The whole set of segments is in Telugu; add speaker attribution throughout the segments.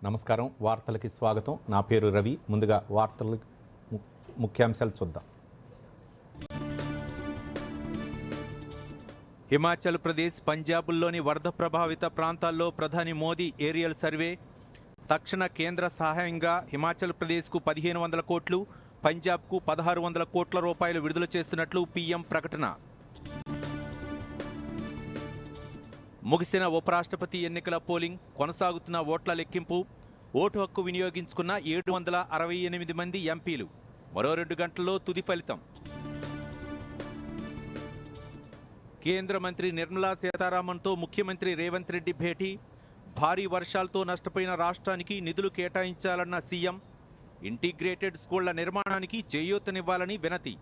Speaker 1: నమస్కారం, వార్తలకి స్వాగతం. నా పేరు రవి. ముందుగా వార్తల ముఖ్యాంశాలు చూద్దాం. హిమాచల్ ప్రదేశ్, పంజాబ్లోని వరద ప్రభావిత ప్రాంతాల్లో ప్రధాని మోదీ ఏరియల్ సర్వే. తక్షణ కేంద్ర సహాయంగా హిమాచల్ ప్రదేశ్కు 1500 కోట్లు, పంజాబ్కు 1600 కోట్ల రూపాయలు విడుదల చేస్తున్నట్లు పీఎం ప్రకటన. ముగిసిన ఉపరాష్ట్రపతి ఎన్నికల పోలింగ్, కొనసాగుతున్న ఓట్ల లెక్కింపు. ఓటు హక్కు వినియోగించుకున్న 768 మంది ఎంపీలు. మరో 2 గంటల్లో తుది ఫలితం. కేంద్ర మంత్రి నిర్మలా సీతారామన్తో ముఖ్యమంత్రి రేవంత్ రెడ్డి భేటీ. భారీ వర్షాలతో నష్టపోయిన రాష్ట్రానికి నిధులు కేటాయించాలన్న సీఎం. ఇంటిగ్రేటెడ్ స్కూళ్ల నిర్మాణానికి చేయూతనివ్వాలని వినతి.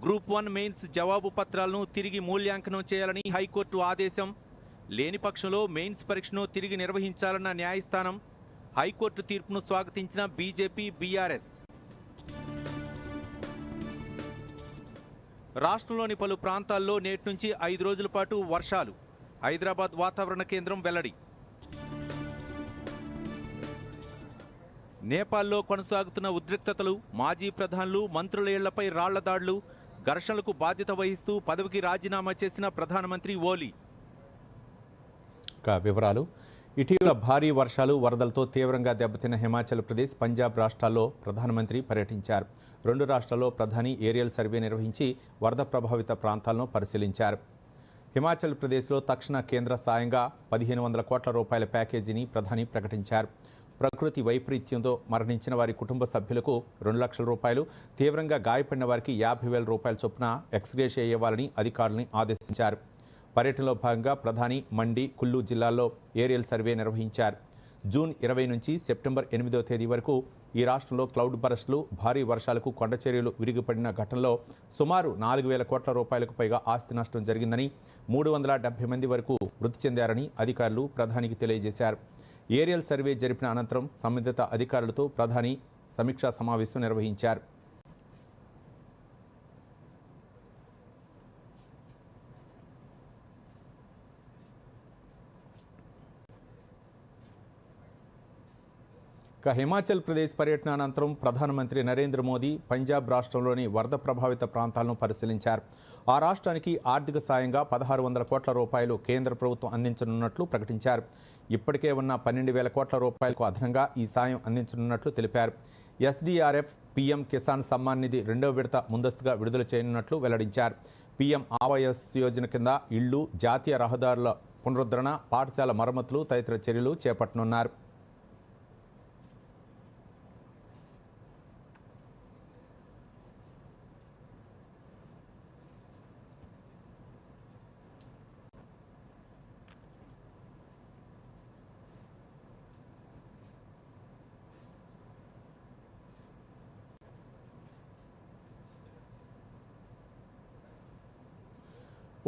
Speaker 1: గ్రూప్ 1 మెయిన్స్ జవాబు పత్రాలను తిరిగి మూల్యాంకనం చేయాలని హైకోర్టు ఆదేశం. లేని పక్షంలో మెయిన్స్ పరీక్షను తిరిగి నిర్వహించాలన్న న్యాయస్థానం. హైకోర్టు తీర్పును స్వాగతించిన బీజేపీ, బీఆర్ఎస్. రాష్ట్రంలోని పలు ప్రాంతాల్లో నేటి నుంచి 5 రోజుల పాటు వర్షాలు. హైదరాబాద్ వాతావరణ కేంద్రం వెల్లడి. నేపాల్లో కొనసాగుతున్న ఉద్రిక్తతలు. మాజీ ప్రధానులు, మంత్రుల ఇళ్లపై రాళ్ల దాడులు. ఘర్షణలకు బాధ్యత వహిస్తూ పదవికి రాజీనామా చేసిన ప్రధానమంత్రి ఓలీ. వివరాలు. ఇటీవల భారీ వర్షాలు, వరదలతో తీవ్రంగా దెబ్బతిన్న హిమాచల్ ప్రదేశ్, పంజాబ్ రాష్ట్రాల్లో ప్రధానమంత్రి పర్యటించారు. 2 రాష్ట్రాల్లో ప్రధాని ఏరియల్ సర్వే నిర్వహించి వరద ప్రభావిత ప్రాంతాలను పరిశీలించారు. హిమాచల్ ప్రదేశ్లో తక్షణ కేంద్ర సాయంగా 1500 కోట్ల రూపాయల ప్యాకేజీని ప్రధాని ప్రకటించారు. ప్రకృతి వైపరీత్యంతో మరణించిన వారి కుటుంబ సభ్యులకు 2 లక్షల రూపాయలు, తీవ్రంగా గాయపడిన వారికి 50,000 రూపాయల చొప్పున ఎక్స్గ్రేషియా ఇవ్వాలని అధికారులను ఆదేశించారు. పర్యటనలో భాగంగా ప్రధాని మండి, కుల్లు జిల్లాల్లో ఏరియల్ సర్వే నిర్వహించారు. జూన్ 20 నుంచి సెప్టెంబర్ 8వ తేదీ వరకు ఈ రాష్ట్రంలో క్లౌడ్ బరస్టులు, భారీ వర్షాలకు కొండచర్యలు విరిగిపడిన ఘటనలో సుమారు 4,000 కోట్ల రూపాయలకు పైగా ఆస్తి నష్టం జరిగిందని, 370 మంది వరకు మృతి చెందారని అధికారులు ప్రధానికి తెలియజేశారు. ఏరియల్ సర్వే జరిపిన అనంతరం సంబంధిత అధికారులతో ప్రధాని సమీక్షా సమావేశం నిర్వహించారు. హిమాచల్ ప్రదేశ్ పర్యటన అనంతరం ప్రధానమంత్రి నరేంద్ర మోదీ పంజాబ్ రాష్ట్రంలోని వరద ప్రభావిత ప్రాంతాలను పరిశీలించారు. ఆ రాష్ట్రానికి ఆర్థిక సాయంగా 1600 కోట్ల రూపాయలు కేంద్ర ప్రభుత్వం అందించనున్నట్లు ప్రకటించారు. ఇప్పటికే ఉన్న 12,000 కోట్ల రూపాయలకు అదనంగా ఈ సాయం అందించనున్నట్లు తెలిపారు. ఎస్డీఆర్ఎఫ్, పీఎం కిసాన్ సమ్మాన్ నిధి 2వ విడత ముందస్తుగా విడుదల చేయనున్నట్లు వెల్లడించారు. పీఎం ఆవాస్ యోజన కింద ఇళ్లు, జాతీయ రహదారుల పునరుద్ధరణ, పాఠశాల మరమ్మతులు తదితర చర్యలు చేపట్టనున్నారు.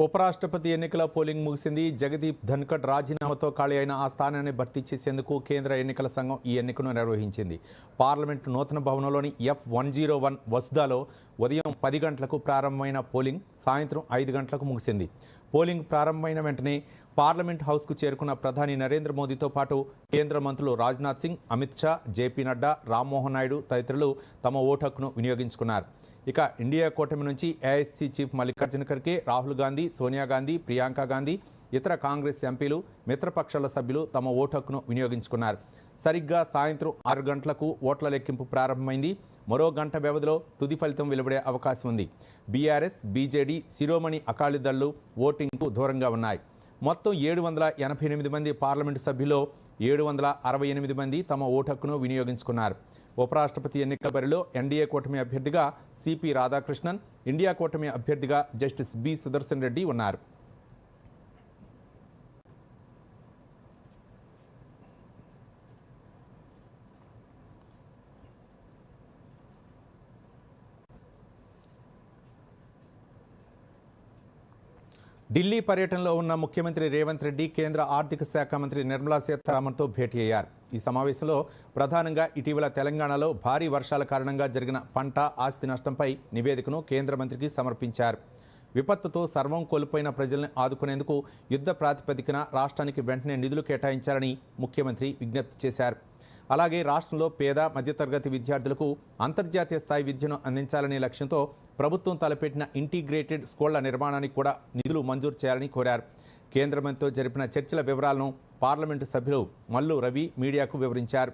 Speaker 1: ఉపరాష్ట్రపతి ఎన్నికల పోలింగ్ ముగిసింది. జగదీప్ ధన్కడ్ రాజీనామాతో ఖాళీ అయిన ఆ స్థానాన్ని భర్తీ చేసేందుకు కేంద్ర ఎన్నికల సంఘం ఈ ఎన్నికను నిర్వహించింది. పార్లమెంటు నూతన భవనంలోని F101 వసుదాలో ఉదయం 10 గంటలకు ప్రారంభమైన పోలింగ్ సాయంత్రం 5 గంటలకు ముగిసింది. పోలింగ్ ప్రారంభమైన వెంటనే పార్లమెంట్ హౌస్కు చేరుకున్న ప్రధాని నరేంద్ర మోదీతో పాటు కేంద్ర మంత్రులు రాజ్నాథ్ సింగ్, అమిత్ షా, జేపీ నడ్డా, రామ్మోహన్ నాయుడు తదితరులు తమ ఓటు హక్కును వినియోగించుకున్నారు. ఇక ఇండియా కూటమి నుంచి ఏఐసీసీ చీఫ్ మల్లికార్జున ఖర్గే, రాహుల్ గాంధీ, సోనియా గాంధీ, ప్రియాంక గాంధీ, ఇతర కాంగ్రెస్ ఎంపీలు, మిత్రపక్షాల సభ్యులు తమ ఓటు హక్కును వినియోగించుకున్నారు. సరిగ్గా సాయంత్రం 6 గంటలకు ఓట్ల లెక్కింపు ప్రారంభమైంది. మరో గంట వ్యవధిలో తుది ఫలితం వెలువడే అవకాశం ఉంది. బీఆర్ఎస్, బీజేడీ, శిరోమణి అకాలీదళ్లు ఓటింగ్కు దూరంగా ఉన్నాయి. మొత్తం 788 మంది పార్లమెంటు సభ్యుల్లో 768 మంది తమ ఓటు హక్కును వినియోగించుకున్నారు. ఉపరాష్ట్రపతి ఎన్నికల బరిలో ఎన్డీఏ కూటమి అభ్యర్థిగా సిపి రాధాకృష్ణన్, ఇండియా కూటమి అభ్యర్థిగా జస్టిస్ బి సుదర్శన్ రెడ్డి ఉన్నారు. ఢిల్లీ పర్యటనలో ఉన్న ముఖ్యమంత్రి రేవంత్ రెడ్డి కేంద్ర ఆర్థిక శాఖ మంత్రి నిర్మలా సీతారామన్తో భేటీ అయ్యారు. ఈ సమావేశంలో ప్రధానంగా ఇటీవల తెలంగాణలో భారీ వర్షాల కారణంగా జరిగిన పంట, ఆస్తి నష్టంపై నివేదికను కేంద్ర మంత్రికి సమర్పించారు. విపత్తుతో సర్వం కోల్పోయిన ప్రజల్ని ఆదుకునేందుకు యుద్ధ ప్రాతిపదికన రాష్ట్రానికి వెంటనే నిధులు కేటాయించాలని ముఖ్యమంత్రి విజ్ఞప్తి చేశారు. అలాగే రాష్ట్రంలో పేద మధ్యతరగతి విద్యార్థులకు అంతర్జాతీయ స్థాయి విద్యను అందించాలనే లక్ష్యంతో ప్రభుత్వం తలపెట్టిన ఇంటిగ్రేటెడ్ స్కూళ్ల నిర్మాణానికి కూడా నిధులు మంజూరు చేయాలని కోరారు. కేంద్ర మంత్రితో జరిపిన చర్చల వివరాలను పార్లమెంటు సభ్యులు మల్లు రవి మీడియాకు వివరించారు.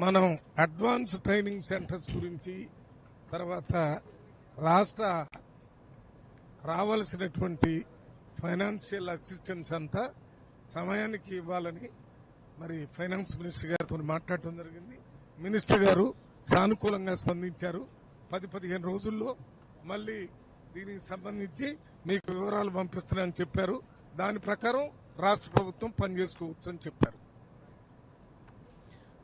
Speaker 2: మనం అడ్వాన్స్ ట్రైనింగ్ సెంటర్స్ గురించి, తర్వాత రాష్ట్ర రావాల్సినటువంటి ఫైనాన్షియల్ అసిస్టెన్స్ అంతా సమయానికి ఇవ్వాలని మరి ఫైనాన్స్ మినిస్టర్ గారితో మాట్లాడటం జరిగింది. మినిస్టర్ గారు సానుకూలంగా స్పందించారు. 10-15 రోజుల్లో మళ్ళీ దీనికి సంబంధించి మీకు వివరాలు పంపిస్తానని చెప్పారు. దాని ప్రకారం రాష్ట్ర ప్రభుత్వం పనిచేసుకోవచ్చు అని చెప్పారు.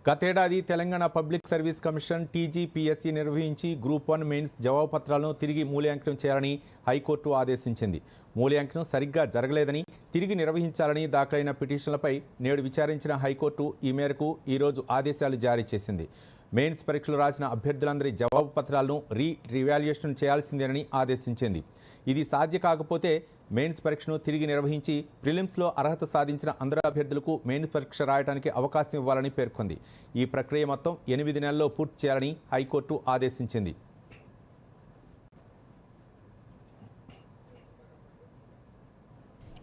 Speaker 1: గతేడాది Telangana public service commission TGPSC నిర్వహించి గ్రూప్ 1 మెయిన్స్ జవాబు పత్రాలను తిరిగి మూల్యాంకనం చేయాలని హైకోర్టు ఆదేశించింది. మూల్యాంకనం సరిగ్గా జరగలేదని, తిరిగి నిర్వహించాలని దాఖలైన పిటిషన్లపై నేడు విచారించిన హైకోర్టు ఈ మేరకు ఈరోజు ఆదేశాలు జారీ చేసింది. మెయిన్స్ పరీక్షలు రాసిన అభ్యర్థులందరి జవాబు పత్రాలను రీవాల్యుయేషన్ చేయాల్సిందేనని ఆదేశించింది. ఇది సాధ్య కాకపోతే మెయిన్స్ పరీక్షను తిరిగి నిర్వహించి ప్రిలిమ్స్లో అర్హత సాధించిన అందరు అభ్యర్థులకు మెయిన్స్ పరీక్ష రాయడానికి అవకాశం ఇవ్వాలని పేర్కొంది. ఈ ప్రక్రియ మొత్తం 8 నెలల్లో పూర్తి చేయాలని హైకోర్టు ఆదేశించింది.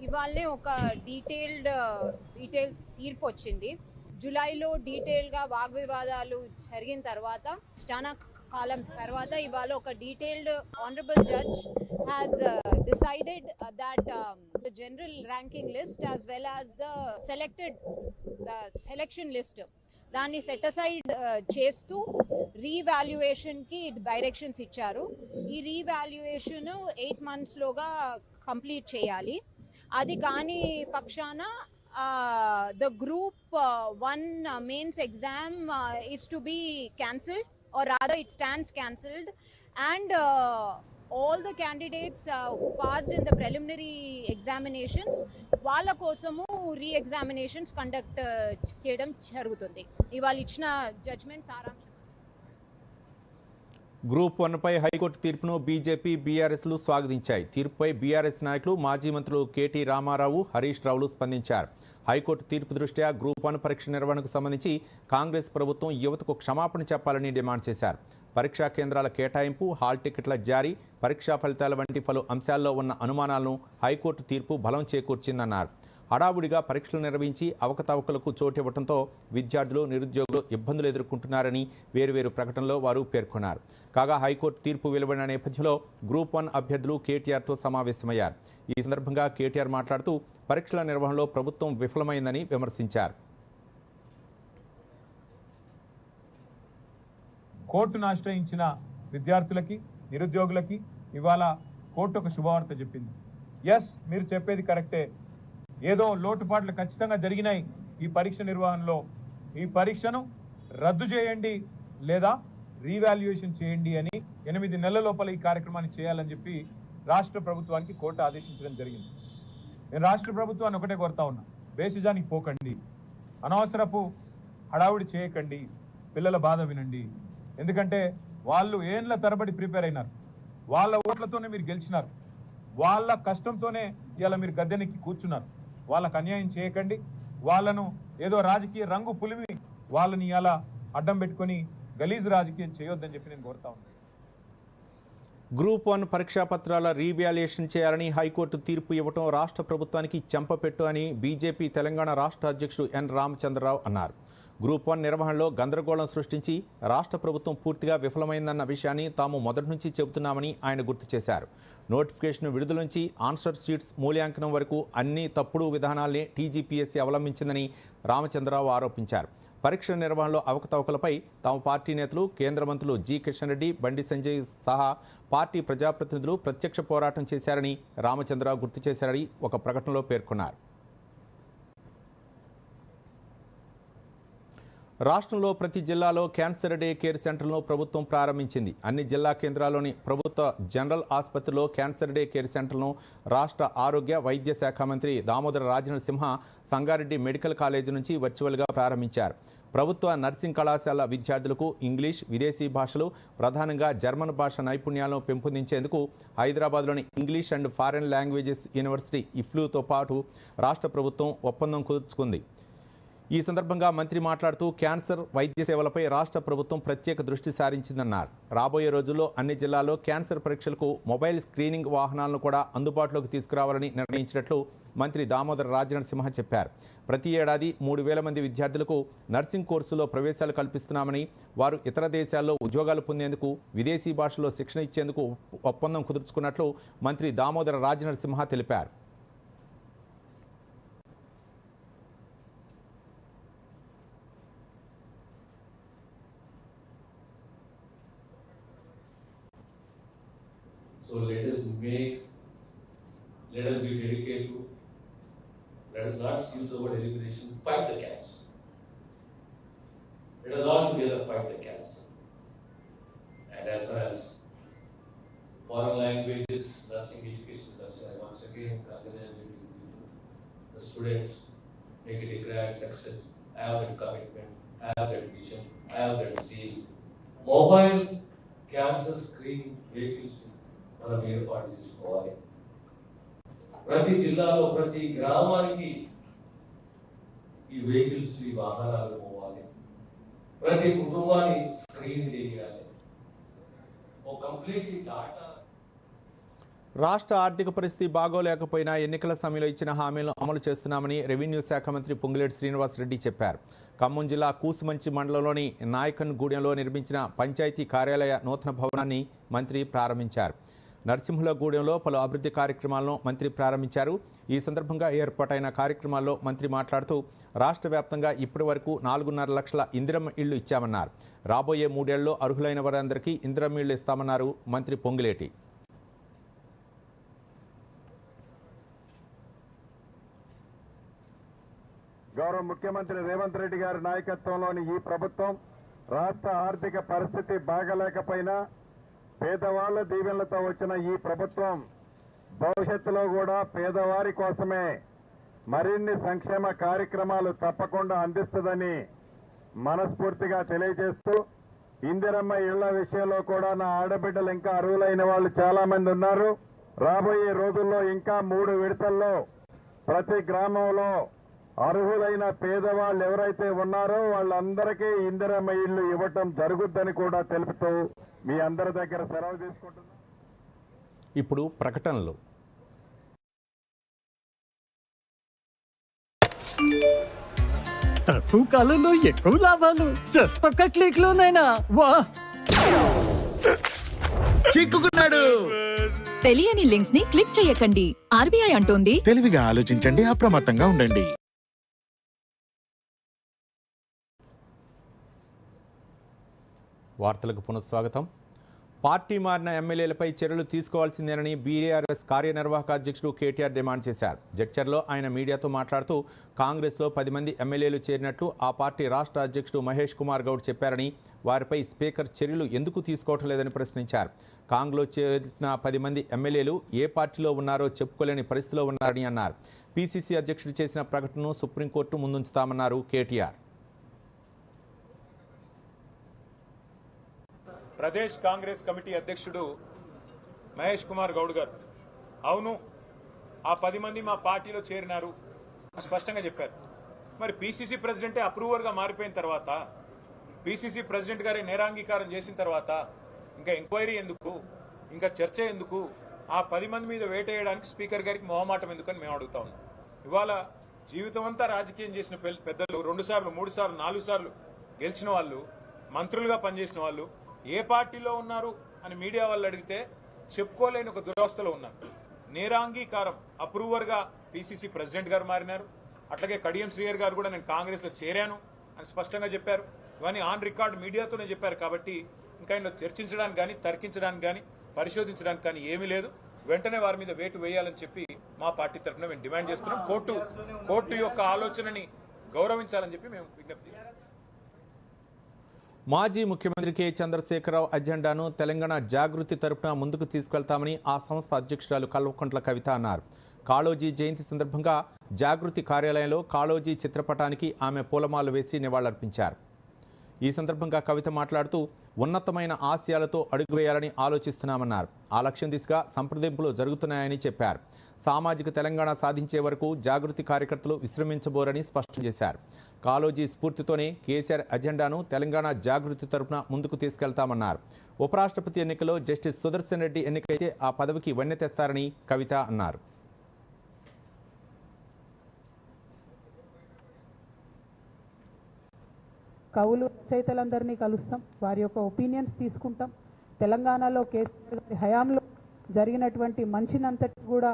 Speaker 3: ఇవాళనే ఒక డీటెయిల్ తీర్పు వచ్చింది. జూలైలో డీటెయిల్గా వాగ్వివాదాలు జరిగిన తర్వాత చాలా కాలం తర్వాత ఇవాళ ఒక detailed honourable judge has decided that the general ranking list as well as the selection list దాన్ని సెట్ అసైడ్ చేస్తూ రీవాల్యుయేషన్కి డైరెక్షన్స్ ఇచ్చారు. ఈ రీవాల్యుయేషన్ 8 monthsలోగా కంప్లీట్ చేయాలి. అది కాని పక్షాన the group 1 mains exam is to be cancelled, or rather it stands cancelled, and all the candidates who passed in the preliminary examinations వాళ్ళ కోసము రీ-ఎగ్జామినేషన్స్ కండక్ట్ చేయడం జరుగుతుంది. ఇవాళ ఇచ్చిన జడ్జ్మెంట్ సారాంశం.
Speaker 1: గ్రూప్ 1పై హైకోర్టు తీర్పును బీజేపీ, బీఆర్ఎస్లు స్వాగతించాయి. తీర్పుపై బీఆర్ఎస్ నాయకులు మాజీ మంత్రులు కేటీ రామారావు, హరీష్ రావులు స్పందించారు. హైకోర్టు తీర్పు దృష్ట్యా గ్రూప్ 1 పరీక్ష నిర్వహణకు సంబంధించి కాంగ్రెస్ ప్రభుత్వం యువతకు క్షమాపణ చెప్పాలని డిమాండ్ చేశారు. పరీక్షా కేంద్రాల కేటాయింపు, హాల్ టికెట్ల జారీ, పరీక్షా ఫలితాల వంటి పలు అంశాల్లో ఉన్న అనుమానాలను హైకోర్టు తీర్పు బలం చేకూర్చిందన్నారు. హడావుడిగా పరీక్షలు నిర్వహించి అవకతవకలకు చోటివ్వడంతో విద్యార్థులు, నిరుద్యోగులు ఇబ్బందులు ఎదుర్కొంటున్నారని వేర్వేరు ప్రకటనలో వారు పేర్కొన్నారు. కాగా హైకోర్టు తీర్పు వెలువడిన నేపథ్యంలో గ్రూప్ 1 అభ్యర్థులు కేటీఆర్తో సమావేశమయ్యారు. ఈ సందర్భంగా కేటీఆర్ మాట్లాడుతూ పరీక్షల నిర్వహణలో ప్రభుత్వం విఫలమైందని విమర్శించారు.
Speaker 4: కోర్టును ఆశ్రయించిన విద్యార్థులకి, నిరుద్యోగులకి ఇవాళ కోర్టు ఒక శుభవార్త చెప్పింది. ఎస్, మీరు చెప్పేది కరెక్టే, ఏదో లోటుపాట్లు ఖచ్చితంగా జరిగినాయి ఈ పరీక్ష నిర్వహణలో. ఈ పరీక్షను రద్దు చేయండి లేదా రీవాల్యుయేషన్ చేయండి అని 8 నెలల లోపల ఈ కార్యక్రమాన్ని చేయాలని చెప్పి రాష్ట్ర ప్రభుత్వానికి కోర్టు ఆదేశించడం జరిగింది. నేను రాష్ట్ర ప్రభుత్వాన్ని ఒకటే కోరుతా ఉన్నా, బేసిజానికి పోకండి, అనవసరపు హడావుడి చేయకండి, పిల్లల బాధ వినండి. ఎందుకంటే వాళ్ళు ఏండ్ల తరబడి ప్రిపేర్ అయినారు, వాళ్ళ ఓట్లతోనే మీరు గెలిచినారు, వాళ్ళ కష్టంతోనే ఇలా మీరు గద్దెనెక్కి కూర్చున్నారు. వాళ్ళకు అన్యాయం చేయకండి, వాళ్ళను ఏదో రాజకీయ రంగు పులిమి వాళ్ళని ఇలా అడ్డం పెట్టుకొని గలీజు రాజకీయం చేయొద్దని చెప్పి నేను కోరుతా ఉన్నాను.
Speaker 1: గ్రూప్ 1 పరీక్షా పత్రాల రీవాల్యుయేషన్ చేయాలని హైకోర్టు తీర్పు ఇవ్వటం రాష్ట్ర ప్రభుత్వానికి చెంపపెట్టు అని బీజేపీ తెలంగాణ రాష్ట్ర అధ్యక్షుడు ఎన్ రామచంద్రరావు అన్నారు. గ్రూప్ 1 నిర్వహణలో గందరగోళం సృష్టించి రాష్ట్ర ప్రభుత్వం పూర్తిగా విఫలమైందన్న విషయాన్ని తాము మొదటి నుంచి చెబుతున్నామని ఆయన గుర్తు చేశారు. నోటిఫికేషన్ విడుదల నుంచి ఆన్సర్ షీట్స్ మూల్యాంకనం వరకు అన్ని తప్పుడు విధానాల్ని టీజీపీఎస్సీ అవలంబించిందని రామచంద్రరావు ఆరోపించారు. పరీక్షల నిర్వహణలో అవకతవకలపై తమ పార్టీ నేతలు, కేంద్ర మంత్రులు జి కిషన్ రెడ్డి, బండి సంజయ్ సహా పార్టీ ప్రజాప్రతినిధులు ప్రత్యక్ష పోరాటం చేశారని రామచంద్రరావు గుర్తు చేశారని ఒక ప్రకటనలో పేర్కొన్నారు. రాష్ట్రంలో ప్రతి జిల్లాలో క్యాన్సర్ డే కేర్ సెంటర్లను ప్రభుత్వం ప్రారంభించింది. అన్ని జిల్లా కేంద్రాల్లోని ప్రభుత్వ జనరల్ ఆసుపత్రిలో క్యాన్సర్ డే కేర్ సెంటర్లను రాష్ట్ర ఆరోగ్య వైద్య శాఖ మంత్రి దామోదర రాజనరసింహ సంగారెడ్డి మెడికల్ కాలేజీ నుంచి వర్చువల్గా ప్రారంభించారు. ప్రభుత్వ నర్సింగ్ కళాశాల విద్యార్థులకు ఇంగ్లీష్, విదేశీ భాషలు, ప్రధానంగా జర్మన్ భాష నైపుణ్యాలను పెంపొందించేందుకు హైదరాబాద్లోని English and foreign languages university ఇఫ్లూతో పాటు రాష్ట్ర ప్రభుత్వం ఒప్పందం కుదుర్చుకుంది. ఈ సందర్భంగా మంత్రి మాట్లాడుతూ క్యాన్సర్ వైద్య సేవలపై రాష్ట్ర ప్రభుత్వం ప్రత్యేక దృష్టి సారించిందన్నారు. రాబోయే రోజుల్లో అన్ని జిల్లాల్లో క్యాన్సర్ పరీక్షలకు మొబైల్ స్క్రీనింగ్ వాహనాలను కూడా అందుబాటులోకి తీసుకురావాలని నిర్ణయించినట్లు మంత్రి దామోదర రాజనరసింహ చెప్పారు. ప్రతి ఏడాది 3,000 మంది విద్యార్థులకు నర్సింగ్ కోర్సులో ప్రవేశాలు కల్పిస్తున్నామని, వారు ఇతర దేశాల్లో ఉద్యోగాలు పొందేందుకు, విదేశీ భాషలో శిక్షణ ఇచ్చేందుకు ఒప్పందం కుదుర్చుకున్నట్లు మంత్రి దామోదర రాజనరసింహ తెలిపారు.
Speaker 5: So let us be dedicated to, let us not use the word elimination, fight the cancer. Let us all together fight the cancer. And as far as foreign languages, nursing education is concerned, once again, the students make it a grand success. I have that commitment, I have that vision, I have that zeal. Mobile cancer screening vehicles మనం ఏర్పాటు చేసుకోవాలి. ప్రతి జిల్లాలో, ప్రతి గ్రామానికి ఈ వెహికల్స్, ఈ వాహనాలు పోవాలి. ప్రతి కుటుంబాన్ని స్క్రీన్ చేయాలి. ఒక కంప్లీట్ డాటా.
Speaker 1: రాష్ట్ర ఆర్థిక పరిస్థితి బాగోలేకపోయినా ఎన్నికల సమయంలో ఇచ్చిన హామీలను అమలు చేస్తున్నామని రెవెన్యూ శాఖ మంత్రి పొంగులేటి శ్రీనివాసరెడ్డి చెప్పారు. ఖమ్మం జిల్లా కూసుమంచి మండలంలోని నాయకన్ గూడెంలో నిర్మించిన పంచాయతీ కార్యాలయ నూతన భవనాన్ని మంత్రి ప్రారంభించారు. నరసింహులగూడెంలో పలు అభివృద్ధి కార్యక్రమాలను మంత్రి ప్రారంభించారు. ఈ సందర్భంగా ఏర్పాటైన కార్యక్రమాల్లో మంత్రి మాట్లాడుతూ రాష్ట్ర వ్యాప్తంగా ఇప్పటి వరకు 4.5 లక్షల ఇందిరమ్మ ఇళ్లు ఇచ్చామన్నారు. రాబోయే 3 ఏళ్లలో అర్హులైన వారందరికీ ఇందిరమ్మ ఇళ్లు ఇస్తామన్నారు మంత్రి పొంగులేటి.
Speaker 6: గౌరవ ముఖ్యమంత్రి రేవంత్ రెడ్డి గారి నాయకత్వంలోని ఈ ప్రభుత్వం రాష్ట్ర ఆర్థిక పరిస్థితి బాగలేకపోయినా పేదవాళ్ల దీవెనలతో వచ్చిన ఈ ప్రభుత్వం భవిష్యత్తులో కూడా పేదవారి కోసమే మరిన్ని సంక్షేమ కార్యక్రమాలు తప్పకుండా అందిస్తుందని మనస్ఫూర్తిగా తెలియజేస్తూ, ఇందిరమ్మ ఇళ్ల విషయంలో కూడా నా ఆడబిడ్డలు ఇంకా అర్హులైన వాళ్ళు చాలా మంది ఉన్నారు. రాబోయే రోజుల్లో ఇంకా 3 విడతల్లో ప్రతి గ్రామంలో అర్హులైన పేదవాళ్ళు ఎవరైతే ఉన్నారో వాళ్ళందరికీ ఇందిరమ్మ ఇళ్లు ఇవ్వటం జరుగుద్దని కూడా తెలుపుతూ మీ అందరి దగ్గర సెలవు తీసుకుంటున్నాం.
Speaker 1: ఇప్పుడు ప్రకటనలు.
Speaker 7: తక్కువ కాలంలో ఎక్కువ లాభాలు జస్ట్ ఒక్క క్లిక్ లోనైనా వా!
Speaker 8: చిక్కుకున్నాడు.
Speaker 9: తెలియని లింక్స్ ని క్లిక్ చేయకండి. ఆర్బీఐ అంటోంది,
Speaker 8: తెలివిగా ఆలోచించండి, అప్రమత్తంగా ఉండండి.
Speaker 1: వార్తలకు పునఃస్వాగతం. పార్టీ మారిన ఎమ్మెల్యేలపై చర్యలు తీసుకోవాల్సిందేనని బీఆర్ఎస్ కార్యనిర్వాహక అధ్యక్షుడు కేటీఆర్ డిమాండ్ చేశారు. జడ్చర్లో ఆయన మీడియాతో మాట్లాడుతూ కాంగ్రెస్లో 10 మంది ఎమ్మెల్యేలు చేరినట్లు ఆ పార్టీ రాష్ట్ర అధ్యక్షుడు మహేష్ కుమార్ గౌడ్ చెప్పారని, వారిపై స్పీకర్ చర్యలు ఎందుకు తీసుకోవటం లేదని ప్రశ్నించారు. కాంగ్రెస్లో చేరిన 10 మంది ఎమ్మెల్యేలు ఏ పార్టీలో ఉన్నారో చెప్పుకోలేని పరిస్థితిలో ఉన్నారని అన్నారు. పీసీసీ అధ్యక్షుడు చేసిన ప్రకటనను సుప్రీంకోర్టు ముందుంచుతామన్నారు కేటీఆర్.
Speaker 4: ప్రదేశ్ కాంగ్రెస్ కమిటీ అధ్యక్షుడు మహేష్ కుమార్ గౌడ్ గారు, అవును ఆ 10 మంది మా పార్టీలో చేరినారు స్పష్టంగా చెప్పారు. మరి పీసీసీ ప్రెసిడెంటే అప్రూవర్గా మారిపోయిన తర్వాత, పీసీసీ ప్రెసిడెంట్ గారి నేరాంగీకారం చేసిన తర్వాత ఇంకా ఎంక్వైరీ ఎందుకు, ఇంకా చర్చ ఎందుకు? ఆ 10 మంది మీద వేటేయడానికి స్పీకర్ గారికి మొహమాటం ఎందుకని మేము అడుగుతా ఉన్నాం. ఇవాళ జీవితం అంతా రాజకీయం చేసిన పెద్దలు 2 సార్లు 3 సార్లు 4 సార్లు గెలిచిన వాళ్ళు, మంత్రులుగా పనిచేసిన వాళ్ళు ఏ పార్టీలో ఉన్నారు అని మీడియా వాళ్ళు అడిగితే చెప్పుకోలేని ఒక దురవస్థలో ఉన్నారు. నేరాంగీకారం అప్రూవర్గా పీసీసీ ప్రెసిడెంట్ గారు మారినారు. అట్లాగే కడియం శ్రీయర్ గారు కూడా నేను కాంగ్రెస్లో చేరాను, అని స్పష్టంగా చెప్పారు. ఇవన్నీ ఆన్ రికార్డ్ మీడియాతోనే చెప్పారు. కాబట్టి ఇంకా ఇందులో చర్చించడానికి కానీ, తర్కించడానికి కానీ, పరిశోధించడానికి కానీ ఏమీ లేదు. వెంటనే వారి మీద వేటు వేయాలని చెప్పి మా పార్టీ తరఫున మేము డిమాండ్ చేస్తున్నాం. కోర్టు యొక్క ఆలోచనని గౌరవించాలని చెప్పి మేము విజ్ఞప్తి చేస్తున్నాం.
Speaker 1: మాజీ ముఖ్యమంత్రి కె చంద్రశేఖరరావు అజెండాను తెలంగాణ జాగృతి తరపున ముందుకు తీసుకెళ్తామని ఆ సంస్థ అధ్యక్షురాలు కల్వకుంట్ల కవిత అన్నారు. కాళోజీ జయంతి సందర్భంగా జాగృతి కార్యాలయంలో కాళోజీ చిత్రపటానికి ఆమె పూలమాలలు వేసి నివాళులర్పించారు. ఈ సందర్భంగా కవిత మాట్లాడుతూ ఉన్నతమైన ఆశయాలతో అడుగువేయాలని ఆలోచిస్తున్నామన్నారు. ఆ లక్ష్యం దిశగా సంప్రదింపులు జరుగుతున్నాయని చెప్పారు. సామాజిక తెలంగాణ సాధించే వరకు జాగృతి కార్యకర్తలు విశ్రమించబోరని స్పష్టం చేశారు. కాళోజీ స్ఫూర్తితోనే కేసీఆర్ అజెండాను తెలంగాణ జాగృతి తరపున ముందుకు తీసుకెళ్తామన్నారు. ఉపరాష్ట్రపతి ఎన్నికలో జస్టిస్ సుదర్శన్ రెడ్డి ఎన్నికైతే ఆ పదవికి వన్నె తెస్తారని కవిత అన్నారు.
Speaker 10: కవులు రచయితలందరినీ కలుస్తాం, వారి యొక్క ఒపీనియన్స్ తీసుకుంటాం. తెలంగాణలో కేసీఆర్ గారి హయాంలో జరిగినటువంటి మంచినంతటి కూడా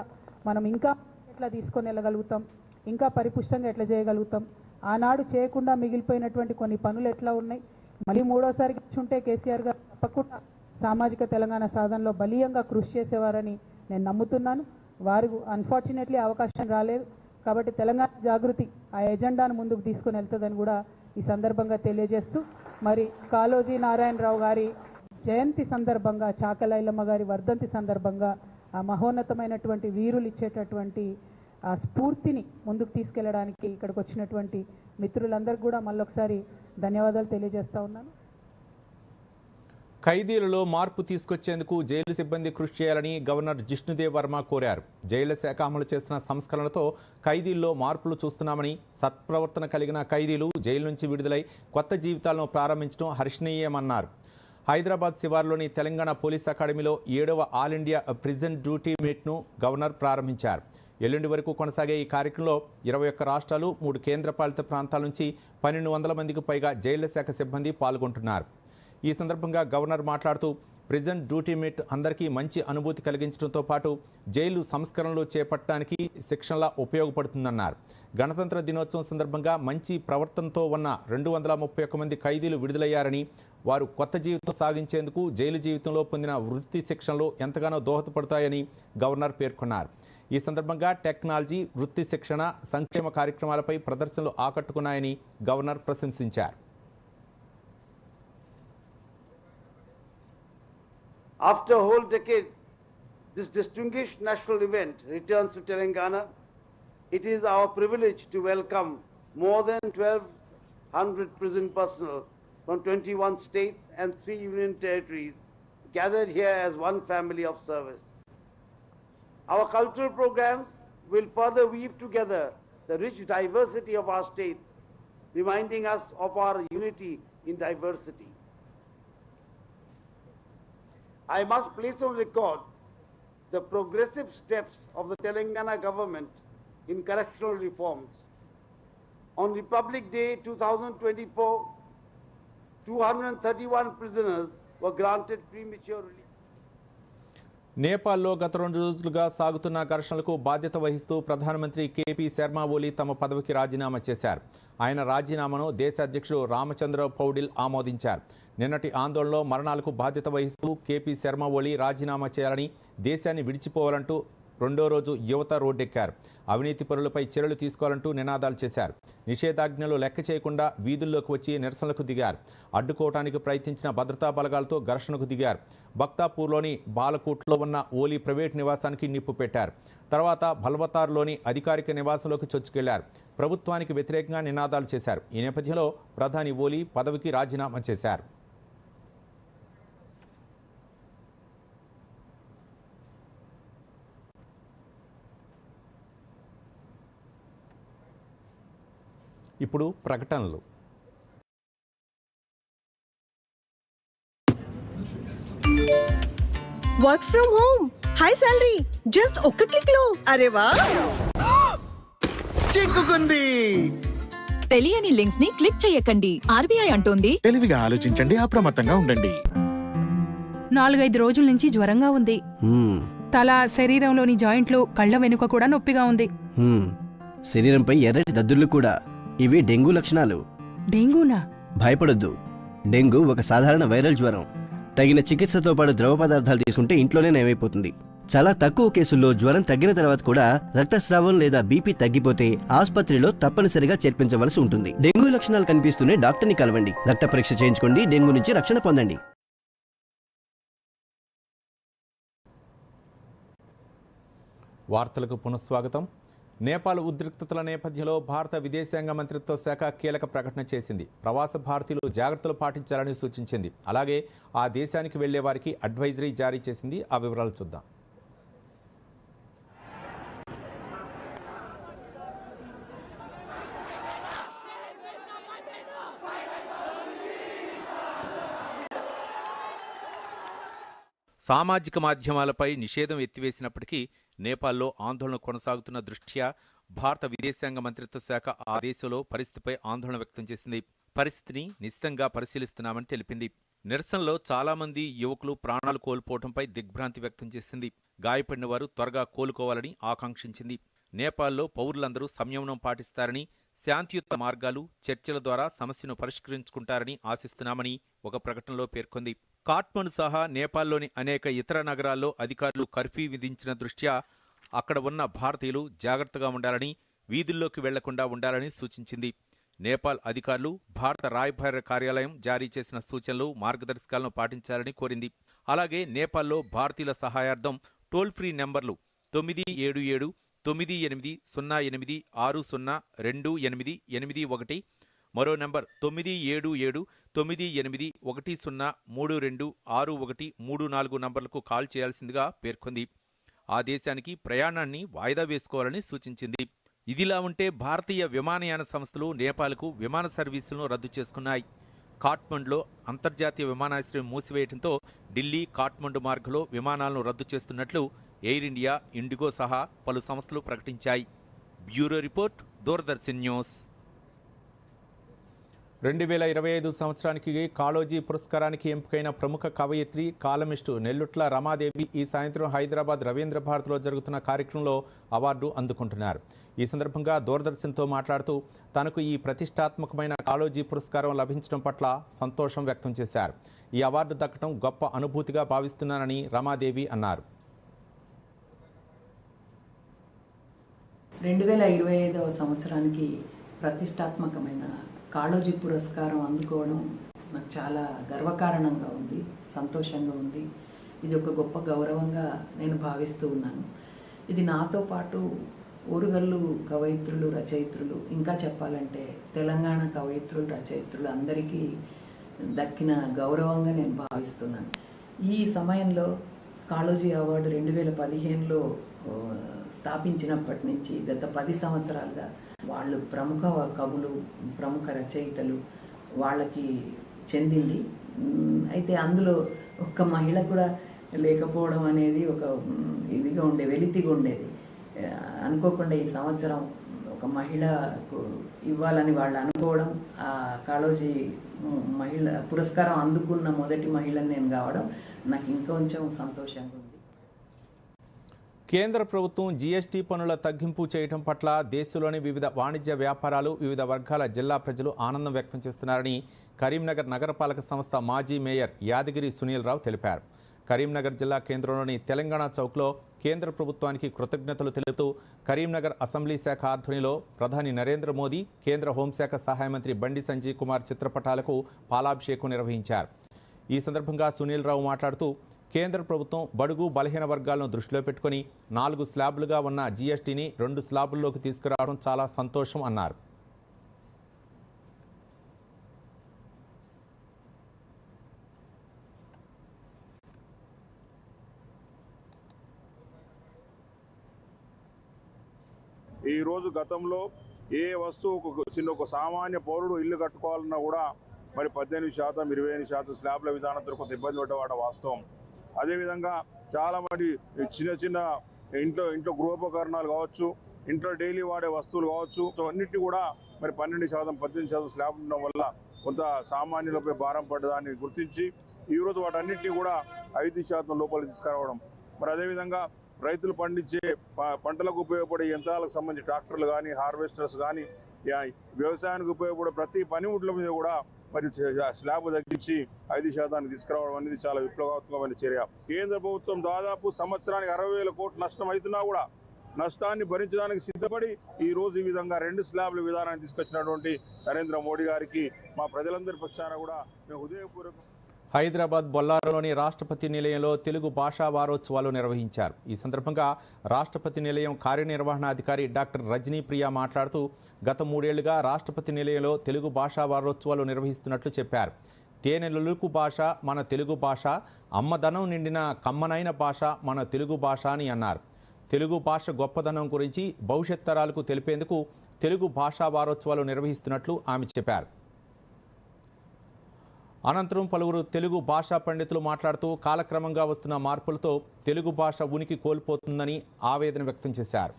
Speaker 10: మనం ఇంకా ఎట్లా తీసుకొని వెళ్ళగలుగుతాం, ఇంకా పరిపుష్టంగా ఎట్లా చేయగలుగుతాం, ఆనాడు చేయకుండా మిగిలిపోయినటువంటి కొన్ని పనులు ఎట్లా ఉన్నాయి, మళ్ళీ మూడోసారి ఉంటే కేసీఆర్ గారు తప్పకుండా సామాజిక తెలంగాణ సాధనలో బలీయంగా కృషి చేసేవారని నేను నమ్ముతున్నాను. వారు అన్ఫార్చునేట్లీ అవకాశం రాలేదు. కాబట్టి తెలంగాణ జాగృతి ఆ ఎజెండాను ముందుకు తీసుకొని వెళ్తుందని కూడా ఈ సందర్భంగా తెలియజేస్తూ, మరి కాళోజీ నారాయణరావు గారి జయంతి సందర్భంగా, చాకలైలమ్మ గారి వర్ధంతి సందర్భంగా ఆ మహోన్నతమైనటువంటి వీరులు ఇచ్చేటటువంటి ఆ స్ఫూర్తిని ముందుకు తీసుకెళ్లడానికి ఇక్కడికి వచ్చినటువంటి మిత్రులందరికీ కూడా మళ్ళొకసారి ధన్యవాదాలు తెలియజేస్తా ఉన్నాను.
Speaker 1: ఖైదీలలో మార్పు తీసుకొచ్చేందుకు జైలు సిబ్బంది కృషి చేయాలని గవర్నర్ జిష్ణుదేవ్ వర్మ కోరారు. జైళ్ల శాఖ అమలు చేస్తున్న సంస్కరణలతో ఖైదీల్లో మార్పులు చూస్తున్నామని, సత్ప్రవర్తన కలిగిన ఖైదీలు జైలు నుంచి విడుదలై కొత్త జీవితాలను ప్రారంభించడం హర్షణీయమన్నారు. హైదరాబాద్ శివార్లోని తెలంగాణ పోలీస్ అకాడమీలో 7వ ఆల్ ఇండియా ప్రిజన్ డ్యూటీ మీట్ను గవర్నర్ ప్రారంభించారు. ఎల్లుండి వరకు కొనసాగే ఈ కార్యక్రమంలో 21 రాష్ట్రాలు, 3 కేంద్రపాలిత ప్రాంతాల నుంచి 1200 మందికి పైగా జైళ్ల శాఖ సిబ్బంది పాల్గొంటున్నారు. ఈ సందర్భంగా గవర్నర్ మాట్లాడుతూ, ప్రిజన్ డ్యూటీ మీట్ అందరికీ మంచి అనుభూతి కలిగించడంతో పాటు జైలు సంస్కరణలు చేపట్టడానికి శిక్షణలా ఉపయోగపడుతుందన్నారు. గణతంత్ర దినోత్సవం సందర్భంగా మంచి ప్రవర్తనతో ఉన్న 231 మంది ఖైదీలు విడుదలయ్యారని, వారు కొత్త జీవితం సాగించేందుకు జైలు జీవితంలో పొందిన వృత్తి శిక్షణలు ఎంతగానో దోహదపడతాయని గవర్నర్ పేర్కొన్నారు. ఈ సందర్భంగా టెక్నాలజీ, వృత్తి శిక్షణ, సంక్షేమ కార్యక్రమాలపై ప్రదర్శనలు ఆకట్టుకున్నాయని గవర్నర్ ప్రశంసించారు.
Speaker 11: After a whole decade, this distinguished national event returns to Telangana. It is our privilege to welcome more than 1,200 prison personnel from 21 states and 3 union territories gathered here as one family of service. Our cultural programs will further weave together the rich diversity of our states, reminding us of our unity in diversity. I must place on record the progressive steps of the Telangana government in correctional reforms. On Republic Day 2024, 231 prisoners were granted premature release.
Speaker 1: నేపాల్లో గత 2 రోజులుగా సాగుతున్న ఘర్షణలకు బాధ్యత వహిస్తూ ప్రధానమంత్రి కేపీ శర్మా ఓలీ తమ పదవికి రాజీనామా చేశారు. ఆయన రాజీనామాను దేశ అధ్యక్షుడు రామచంద్ర పౌడిల్ ఆమోదించారు. నిన్నటి ఆందోళనలో మరణాలకు బాధ్యత వహిస్తూ కేపీ శర్మా ఓలీ రాజీనామా చేయాలని, దేశాన్ని విడిచిపోవాలంటూ 2వ రోజు యువత రోడ్డెక్కారు. అవినీతి పరులపై చర్యలు తీసుకోవాలంటూ నినాదాలు చేశారు. నిషేధాజ్ఞలు లెక్క చేయకుండా వీధుల్లోకి వచ్చి నిరసనలకు దిగారు. అడ్డుకోవడానికి ప్రయత్నించిన భద్రతా బలగాలతో ఘర్షణకు దిగారు. బక్తాపూర్లోని బాలకోట్లో ఉన్న ఓలీ ప్రైవేట్ నివాసానికి నిప్పు పెట్టారు. తర్వాత బల్వతార్లోని అధికారిక నివాసంలోకి చొచ్చుకెళ్లారు. ప్రభుత్వానికి వ్యతిరేకంగా నినాదాలు చేశారు. ఈ నేపథ్యంలో ప్రధాని ఓలీ పదవికి రాజీనామా చేశారు. ఇప్పుడు ప్రకటనలు.
Speaker 12: Work from home, high salary, just ఒక్క క్లిక్ లో. అరే వా,
Speaker 8: చిక్కుకుంది.
Speaker 9: తెలియని లింక్స్ ని క్లిక్ చేయకండి. ఆర్బీఐ అంటోంది,
Speaker 8: తెలివిగా ఆలోచించండి, అప్రమత్తంగా ఉండండి.
Speaker 13: 4-5 రోజుల నుంచి జ్వరంగా ఉంది. తల, శరీరంలోని జాయింట్లు, కళ్ళ వెనుక కూడా నొప్పిగా ఉంది.
Speaker 14: శరీరంపై ఎర్రటి దద్దుర్లు కూడా. ఇవి డెంగ్యూ లక్షణాలు.
Speaker 13: డెంగూనా?
Speaker 7: భయపడొద్దు. డెంగ్యూ ఒక సాధారణ వైరల్ జ్వరం. తగిన చికిత్సతో పాటు ద్రవ పదార్థాలు తీసుకుంటే ఇంట్లోనే నయమైపోతుంది. చాలా తక్కువ కేసుల్లో జ్వరం తగ్గిన తర్వాత కూడా రక్తస్రావం లేదా బీపీ తగ్గిపోతే ఆసుపత్రిలో తప్పనిసరిగా చేర్పించవలసి ఉంటుంది. డెంగ్యూ లక్షణాలు కనిపిస్తూనే డాక్టర్ని కలవండి. రక్త పరీక్ష చేయించుకోండి. డెంగ్యూ నుంచి రక్షణ పొందండి.
Speaker 1: వార్తలకు పునఃస్వాగతం. నేపాల్ ఉద్రిక్తతల నేపథ్యంలో భారత విదేశాంగ మంత్రిత్వ శాఖ కీలక ప్రకటన చేసింది. ప్రవాస భారతీయులు జాగ్రత్తలు పాటించాలని సూచించింది. అలాగే ఆ దేశానికి వెళ్లే వారికి అడ్వైజరీ జారీ చేసింది. ఆ వివరాలు చూద్దాం. సామాజిక మాధ్యమాలపై నిషేధం ఎత్తివేసినప్పటికీ నేపాల్లో ఆందోళన కొనసాగుతున్న దృష్ట్యా భారత విదేశాంగ మంత్రిత్వ శాఖ ఆ దేశంలో పరిస్థితిపై ఆందోళన వ్యక్తం చేసింది. పరిస్థితిని నిశితంగా పరిశీలిస్తున్నామని తెలిపింది. నిరసనలో చాలామంది యువకులు ప్రాణాలు కోల్పోవడంపై దిగ్భ్రాంతి వ్యక్తం చేసింది. గాయపడిన వారు త్వరగా కోలుకోవాలని ఆకాంక్షించింది. నేపాల్లో పౌరులందరూ సంయమనం పాటిస్తారని, శాంతియుత మార్గాలు, చర్చల ద్వారా సమస్యను పరిష్కరించుకుంటారని ఆశిస్తున్నామని ఒక ప్రకటనలో పేర్కొంది. కాఠ్మండు సహా నేపాల్లోని అనేక ఇతర నగరాల్లో అధికారులు కర్ఫ్యూ విధించిన దృష్ట్యా అక్కడ ఉన్న భారతీయులు జాగ్రత్తగా ఉండాలని, వీధుల్లోకి వెళ్లకుండా ఉండాలని సూచించింది. నేపాల్ అధికారులు భారత రాయబార కార్యాలయం జారీ చేసిన సూచనలు, మార్గదర్శకాలను పాటించాలని కోరింది. అలాగే నేపాల్లో భారతీయుల సహాయార్థం టోల్ ఫ్రీ నెంబర్లు 977-98-60-28, మరో నెంబర్ 977-98-1032-6134 నంబర్లకు కాల్ చేయాల్సిందిగా పేర్కొంది. ఆ దేశానికి ప్రయాణాన్ని వాయిదా వేసుకోవాలని సూచించింది. ఇదిలా ఉంటే భారతీయ విమానయాన సంస్థలు నేపాల్కు విమాన సర్వీసులను రద్దు చేసుకున్నాయి. కాఠ్మండులో అంతర్జాతీయ విమానాశ్రయం మూసివేయడంతో ఢిల్లీ కాఠ్మండు మార్గంలో విమానాలను రద్దు చేస్తున్నట్లు ఎయిర్ ఇండియా, ఇండిగో సహా పలు సంస్థలు ప్రకటించాయి. Bureau report, Doordarshan news. 2025 సంవత్సరానికి కాళోజీ పురస్కారానికి ఎంపికైన ప్రముఖ కవయిత్రి, కాలమిస్టు నెల్లుట్ల రమాదేవి ఈ సాయంత్రం హైదరాబాద్ రవీంద్ర భారతిలో జరుగుతున్న కార్యక్రమంలో అవార్డు అందుకుంటున్నారు. ఈ సందర్భంగా దూరదర్శన్తో మాట్లాడుతూ తనకు ఈ ప్రతిష్టాత్మకమైన కాళోజీ పురస్కారం లభించడం పట్ల సంతోషం వ్యక్తం చేశారు. ఈ అవార్డు దక్కడం గొప్ప అనుభూతిగా భావిస్తున్నానని రమాదేవి అన్నారు.
Speaker 14: 2025 సంవత్సరానికి ప్రతిష్టాత్మకమైన కాళోజీ పురస్కారం అందుకోవడం నాకు చాలా గర్వకారణంగా ఉంది, సంతోషంగా ఉంది. ఇది ఒక గొప్ప గౌరవంగా నేను భావిస్తూ ఉన్నాను. ఇది నాతో పాటు ఓరుగల్లు కవయిత్రులు, రచయిత్రులు, ఇంకా చెప్పాలంటే తెలంగాణ కవయిత్రులు, రచయిత్రులు అందరికీ దక్కిన గౌరవంగా నేను భావిస్తున్నాను. ఈ సమయంలో కాళోజీ అవార్డు 2015లో స్థాపించినప్పటి నుంచి గత 10 సంవత్సరాలుగా వాళ్ళు ప్రముఖ కవులు, ప్రముఖ రచయితలు వాళ్ళకి చెందింది. అయితే అందులో ఒక్క మహిళ కూడా లేకపోవడం అనేది ఒక ఇదిగా వెలితిగా ఉండేది. అనుకోకుండా ఈ సంవత్సరం ఒక మహిళకు ఇవ్వాలని వాళ్ళు అనుకోవడం, ఆ కాళోజీ మహిళ పురస్కారం అందుకున్న మొదటి మహిళని నేను కావడం నాకు ఇంకొంచెం సంతోషంగా ఉంది.
Speaker 1: కేంద్ర ప్రభుత్వం జీఎస్టీ పన్నుల తగ్గింపు చేయడం పట్ల దేశంలోని వివిధ వాణిజ్య వ్యాపారాలు, వివిధ వర్గాల జిల్లా ప్రజలు ఆనందం వ్యక్తం చేస్తున్నారని కరీంనగర్ నగరపాలక సంస్థ మాజీ మేయర్ యాదగిరి సునీల్ రావు తెలిపారు. కరీంనగర్ జిల్లా కేంద్రంలోని తెలంగాణ చౌక్లో కేంద్ర ప్రభుత్వానికి కృతజ్ఞతలు తెలుపుతూ కరీంనగర్ అసెంబ్లీ శాఖ ఆధ్వర్యంలో ప్రధాని నరేంద్ర మోదీ, కేంద్ర హోంశాఖ సహాయ మంత్రి బండి సంజయ్ కుమార్ చిత్రపటాలకు పాలాభిషేకం నిర్వహించారు. ఈ సందర్భంగా సునీల్ రావు మాట్లాడుతూ కేంద్ర ప్రభుత్వం బడుగు బలహీన వర్గాలను దృష్టిలో పెట్టుకుని 4 స్లాబులుగా ఉన్న జీఎస్టీని 2 స్లాబుల్లోకి తీసుకురావడం చాలా సంతోషం అన్నారు.
Speaker 15: ఈరోజు గతంలో ఏ వస్తువుకు ఒక సామాన్య పౌరుడు ఇల్లు కట్టుకోవాలన్నా కూడా మరి 18%, 25% స్లాబ్ల విధానంతో కొంత ఇబ్బంది పడ్డవాడ వాస్తవం. అదేవిధంగా చాలామంది చిన్న ఇంట్లో గృహోపకరణాలు కావచ్చు, ఇంట్లో డైలీ వాడే వస్తువులు కావచ్చు, సో అన్నిటి కూడా మరి 12%, 18% స్లాబ్ ఉండడం వల్ల కొంత సామాన్యులపై భారం పడ్డదాన్ని గుర్తించి ఈరోజు వాటన్నిటిని కూడా 5% లోపలికి తీసుకురావడం. మరి అదేవిధంగా రైతులు పండించే పంటలకు ఉపయోగపడే యంత్రాలకు సంబంధించి ట్రాక్టర్లు కానీ, హార్వెస్టర్స్ కానీ వ్యవసాయానికి ఉపయోగపడే ప్రతి పనిముట్ల మీద కూడా మరి స్లాబ్ తగ్గించి 5% తీసుకురావడం అనేది చాలా విప్లవాత్మకమైన చర్య. కేంద్ర ప్రభుత్వం దాదాపు సంవత్సరానికి 60,000 కోట్లు నష్టం అవుతున్నా కూడా నష్టాన్ని భరించడానికి సిద్ధపడి ఈ రోజు ఈ విధంగా 2 స్లాబ్ల విధానాన్ని తీసుకొచ్చినటువంటి నరేంద్ర మోడీ గారికి మా ప్రజలందరి పక్షాన కూడా మేము హృదయపూర్వక.
Speaker 1: హైదరాబాద్ బొల్లారంలోని రాష్ట్రపతి నిలయంలో తెలుగు భాషా వారోత్సవాలు నిర్వహించారు. ఈ సందర్భంగా రాష్ట్రపతి నిలయం కార్యనిర్వహణాధికారి డాక్టర్ రజనీ ప్రియ మాట్లాడుతూ గత 3 ఏళ్లుగా రాష్ట్రపతి నిలయంలో తెలుగు భాషా వారోత్సవాలు నిర్వహిస్తున్నట్లు చెప్పారు. తేనెలుకు భాష మన తెలుగు భాష, అమ్మదనం నిండిన కమ్మనైన భాష మన తెలుగు భాష అని అన్నారు. తెలుగు భాష గొప్పదనం గురించి భవిష్యత్ తరాలకు తెలిపేందుకు తెలుగు భాషా వారోత్సవాలు నిర్వహిస్తున్నట్లు ఆమె చెప్పారు. అనంతరం పలువురు తెలుగు భాషా పండితులు మాట్లాడుతూ కాలక్రమంగా వస్తున్న మార్పులతో తెలుగు భాష ఉనికి కోల్పోతుందని ఆవేదన వ్యక్తం చేశారు.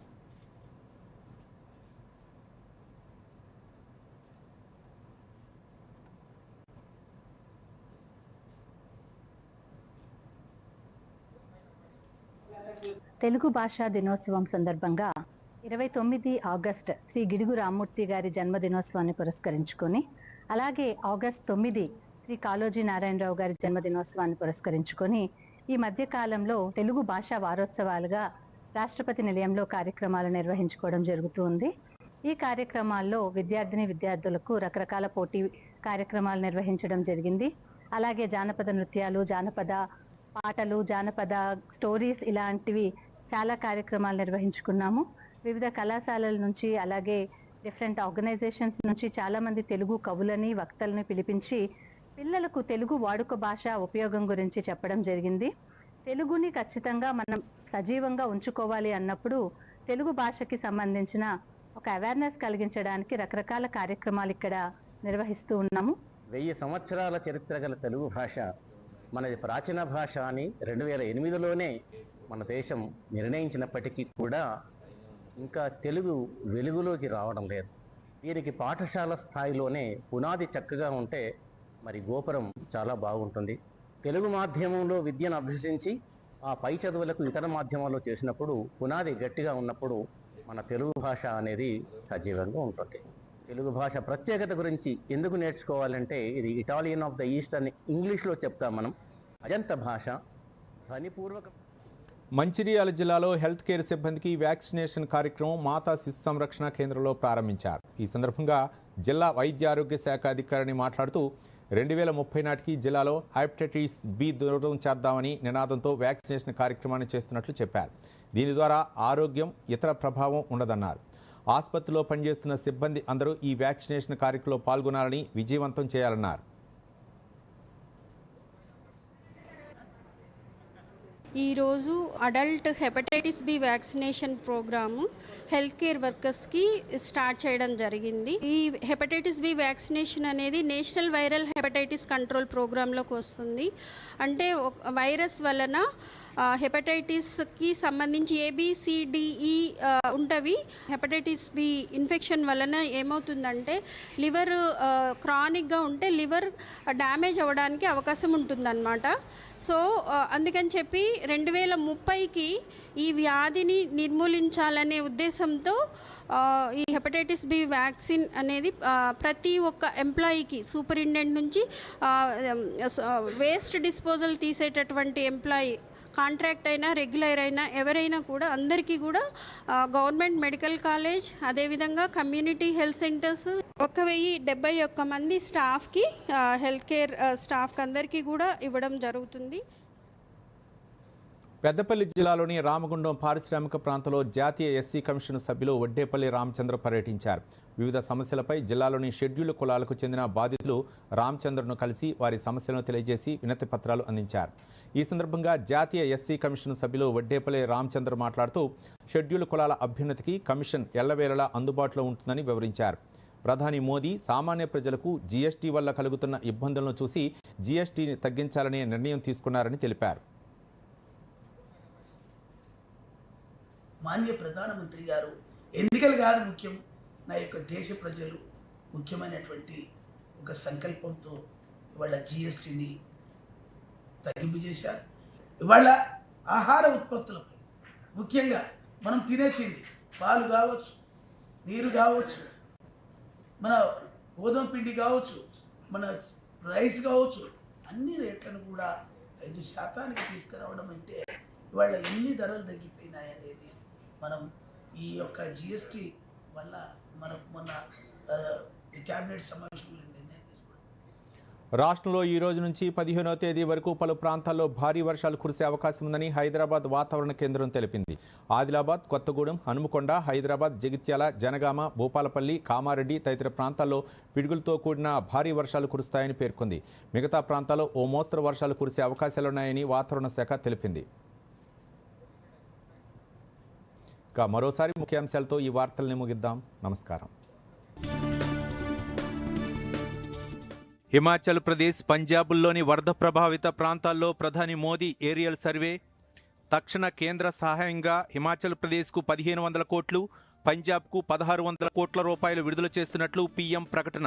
Speaker 16: తెలుగు భాషా దినోత్సవం సందర్భంగా 29 ఆగస్టు శ్రీ గిడుగు రామ్మూర్తి గారి జన్మదినోత్సవాన్ని పురస్కరించుకొని, అలాగే ఆగస్టు 9 శ్రీ కాళోజీ నారాయణరావు గారి జన్మదినోత్సవాన్ని పురస్కరించుకొని ఈ మధ్య కాలంలో తెలుగు భాషా వారోత్సవాలుగా రాష్ట్రపతి నిలయంలో కార్యక్రమాలు నిర్వహించుకోవడం జరుగుతుంది. ఈ కార్యక్రమాల్లో విద్యార్థులకు రకరకాల పోటీ కార్యక్రమాలు నిర్వహించడం జరిగింది. అలాగే జానపద నృత్యాలు, జానపద పాటలు, జానపద స్టోరీస్ ఇలాంటివి చాలా కార్యక్రమాలు నిర్వహించుకున్నాము. వివిధ కళాశాలల నుంచి అలాగే డిఫరెంట్ ఆర్గనైజేషన్స్ నుంచి చాలామంది తెలుగు కవులని, వక్తలని పిలిపించి పిల్లలకు తెలుగు వాడుక భాష ఉపయోగం గురించి చెప్పడం జరిగింది. తెలుగుని ఖచ్చితంగా మనం సజీవంగా ఉంచుకోవాలి అన్నప్పుడు తెలుగు భాషకి సంబంధించిన ఒక అవేర్నెస్ కలిగించడానికి రకరకాల కార్యక్రమాలు ఇక్కడ నిర్వహిస్తూ ఉన్నాము.
Speaker 17: 1000 సంవత్సరాల చరిత్ర గల తెలుగు భాష మనది ప్రాచీన భాష అని 2008లోనే మన దేశం నిర్ణయించినప్పటికీ కూడా ఇంకా తెలుగు వెలుగులోకి రావడం లేదు. దీనికి పాఠశాల స్థాయిలోనే పునాది చక్కగా ఉంటే మరి గోపురం చాలా బాగుంటుంది. తెలుగు మాధ్యమంలో విద్యను అభ్యసించి ఆ పై చదువులకు ఇతర మాధ్యమాల్లో చేసినప్పుడు పునాది గట్టిగా ఉన్నప్పుడు మన తెలుగు భాష అనేది సజీవంగా ఉంటుంది. తెలుగు భాష ప్రత్యేకత గురించి ఎందుకు నేర్చుకోవాలంటే ఇది ఇటాలియన్ ఆఫ్ ద ఈస్ట్ అని ఇంగ్లీష్లో చెప్తాం మనం. అజంత భాష ధ్వనిపూర్వక.
Speaker 1: మంచిర్యాల జిల్లాలో హెల్త్ కేర్ సిబ్బందికి వ్యాక్సినేషన్ కార్యక్రమం మాతా శిశు సంరక్షణ కేంద్రంలో ప్రారంభించారు. ఈ సందర్భంగా జిల్లా వైద్య ఆరోగ్య శాఖ అధికారిని మాట్లాడుతూ 2030 నాటికి జిల్లాలో హెపటైటిస్ బి దూరం చేద్దామని నినాదంతో వ్యాక్సినేషన్ కార్యక్రమాన్ని చేస్తున్నట్లు చెప్పారు. దీని ద్వారా ఆరోగ్యం, ఇతర ప్రభావం ఉండదన్నారు. ఆసుపత్రిలో పనిచేస్తున్న సిబ్బంది అందరూ ఈ వ్యాక్సినేషన్ కార్యక్రమంలో పాల్గొనాలని, విజయవంతం చేయాలన్నారు.
Speaker 18: ఈరోజు adult hepatitis B vaccination programme health care వర్కర్స్కి స్టార్ట్ చేయడం జరిగింది. ఈ హెపటైటిస్ బి వ్యాక్సినేషన్ అనేది నేషనల్ వైరల్ హెపటైటిస్ కంట్రోల్ ప్రోగ్రాంలోకి వస్తుంది. అంటే వైరస్ వలన హెపటైటిస్కి సంబంధించి ABCDE ఉంటవి. హెపటైటిస్ బి ఇన్ఫెక్షన్ వలన ఏమవుతుందంటే లివర్ క్రానిక్గా ఉంటే లివర్ డ్యామేజ్ అవ్వడానికి అవకాశం ఉంటుందన్నమాట. సో అందుకని చెప్పి 2030కి ఈ వ్యాధిని నిర్మూలించాలనే ఉద్దేశంతో ఈ హెపటైటిస్ బి వ్యాక్సిన్ అనేది ప్రతి ఒక్క ఎంప్లాయీకి, సూపరింటెండెంట్ నుంచి వేస్ట్ డిస్పోజల్ తీసేటటువంటి ఎంప్లాయీ, కాంట్రాక్ట్ అయినా రెగ్యులర్ అయినా ఎవరైనా కూడా అందరికీ కూడా గవర్నమెంట్ మెడికల్ కాలేజ్, అదేవిధంగా కమ్యూనిటీ హెల్త్ సెంటర్స్ 1071 మంది స్టాఫ్కి, హెల్త్ కేర్ స్టాఫ్కి అందరికీ కూడా ఇవ్వడం జరుగుతుంది.
Speaker 1: పెద్దపల్లి జిల్లాలోని రామగుండం పారిశ్రామిక ప్రాంతంలో జాతీయ ఎస్సీ కమిషన్ సభ్యులు వడ్డేపల్లి రామచంద్ర పర్యటించారు. వివిధ సమస్యలపై జిల్లాలోని షెడ్యూల్డ్ కులాలకు చెందిన బాధితులు రామచంద్రను కలిసి వారి సమస్యలను తెలియజేసి వినతి పత్రాలు అందించారు. ఈ సందర్భంగా జాతీయ ఎస్సీ కమిషన్ సభ్యులు వడ్డేపల్లి రామచంద్ర మాట్లాడుతూ షెడ్యూల్డ్ కులాల అభ్యున్నతికి కమిషన్ ఎల్లవేళలా అందుబాటులో ఉంటుందని వివరించారు. ప్రధాని మోదీ సామాన్య ప్రజలకు జీఎస్టీ వల్ల కలుగుతున్న ఇబ్బందులను చూసి జీఎస్టీని తగ్గించాలనే నిర్ణయం తీసుకున్నారని తెలిపారు.
Speaker 19: మాన్య ప్రధానమంత్రి గారు ఎన్నికలు కాదు ముఖ్యం, నా యొక్క దేశ ప్రజలు ముఖ్యమైనటువంటి ఒక సంకల్పంతో ఇవాళ జిఎస్టీని తగ్గింపు చేశారు. ఇవాళ ఆహార ఉత్పత్తులపై ముఖ్యంగా మనం తినే తిండి, పాలు కావచ్చు, నీరు కావచ్చు, మన గోధుమ పిండి కావచ్చు, మన రైస్ కావచ్చు, అన్ని రేట్లను కూడా 5% తీసుకురావడం అంటే ఇవాళ ఎన్ని ధరలు తగ్గిపోయినాయి అనేది మనం ఈ యొక్క జిఎస్టీ వల్ల మనకు మొన్న క్యాబినెట్ సమావేశంలో నిర్ణయం తీసుకున్నాం.
Speaker 1: రాష్ట్రంలో ఈ రోజు నుంచి 15వ తేదీ వరకు పలు ప్రాంతాల్లో భారీ వర్షాలు కురిసే అవకాశం ఉందని హైదరాబాద్ వాతావరణ కేంద్రం తెలిపింది. ఆదిలాబాద్, కొత్తగూడెం, హనుమకొండ, హైదరాబాద్, జగిత్యాల, జనగామ, భూపాలపల్లి, కామారెడ్డి తదితర ప్రాంతాల్లో పిడుగులతో కూడిన భారీ వర్షాలు కురుస్తాయని పేర్కొంది. మిగతా ప్రాంతాల్లో ఓ మోస్తరు వర్షాలు కురిసే అవకాశాలున్నాయని వాతావరణ శాఖ తెలిపింది. ఇక మరోసారి ముఖ్యాంశాలతో ఈ వార్తల్ని ముగిద్దాం. నమస్కారం. హిమాచల్ ప్రదేశ్, పంజాబ్లోని వరద ప్రభావిత ప్రాంతాల్లో ప్రధాని మోదీ ఏరియల్ సర్వే. తక్షణ కేంద్ర సహాయంగా హిమాచల్ ప్రదేశ్కు 1500 కోట్లు, పంజాబ్కు 1600 కోట్ల రూపాయలు విడుదల చేస్తున్నట్లు పీఎం ప్రకటన.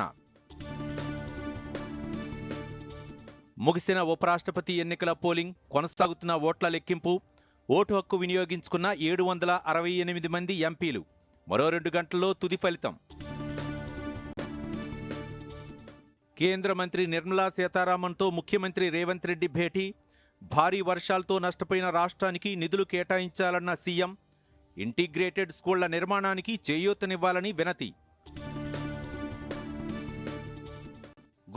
Speaker 1: ముగిసిన ఉపరాష్ట్రపతి ఎన్నికల పోలింగ్, కొనసాగుతున్న ఓట్ల లెక్కింపు. ఓటు హక్కు వినియోగించుకున్న 768 మంది ఎంపీలు. మరో 2 గంటల్లో తుది ఫలితం. కేంద్ర మంత్రి నిర్మలా సీతారామన్తో ముఖ్యమంత్రి రేవంత్ రెడ్డి భేటీ. భారీ వర్షాలతో నష్టపోయిన రాష్ట్రానికి నిధులు కేటాయించాలన్న సీఎం. ఇంటిగ్రేటెడ్ స్కూళ్ల నిర్మాణానికి చేయూతనివ్వాలని వినతి.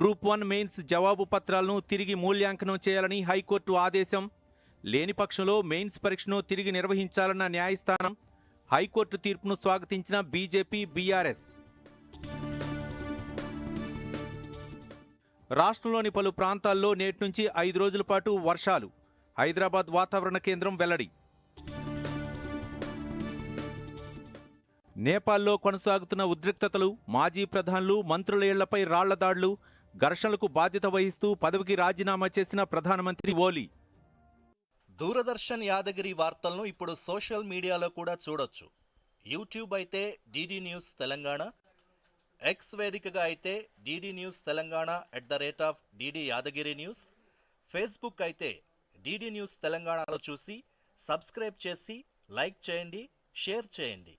Speaker 1: గ్రూప్ 1 మెయిన్స్ జవాబు పత్రాలను తిరిగి మూల్యాంకనం చేయాలని హైకోర్టు ఆదేశం. లేని పక్షంలో మెయిన్స్ పరీక్షను తిరిగి నిర్వహించాలన్న న్యాయస్థానం. హైకోర్టు తీర్పును స్వాగతించిన బీజేపీ, బీఆర్ఎస్. రాష్ట్రంలోని పలు ప్రాంతాల్లో నేటి నుంచి 5 రోజుల పాటు వర్షాలు. హైదరాబాద్ వాతావరణ కేంద్రం వెల్లడి. నేపాల్లో కొనసాగుతున్న ఉద్రిక్తతలు. మాజీ ప్రధానులు, మంత్రుల ఇళ్లపై రాళ్ల దాడులు. ఘర్షణలకు బాధ్యత వహిస్తూ పదవికి రాజీనామా చేసిన ప్రధానమంత్రి ఓలీ.
Speaker 20: దూరదర్శన్ యాదగిరి వార్తలను ఇప్పుడు సోషల్ మీడియాలో కూడా చూడొచ్చు. యూట్యూబ్ అయితే డిడి న్యూస్ తెలంగాణ, ఎక్స్ వేదికగా అయితే DD news Telangana @DD Yadagiri news, Facebook అయితే డిడి న్యూస్ తెలంగాణలో చూసి సబ్స్క్రైబ్ చేసి లైక్ చేయండి, షేర్ చేయండి.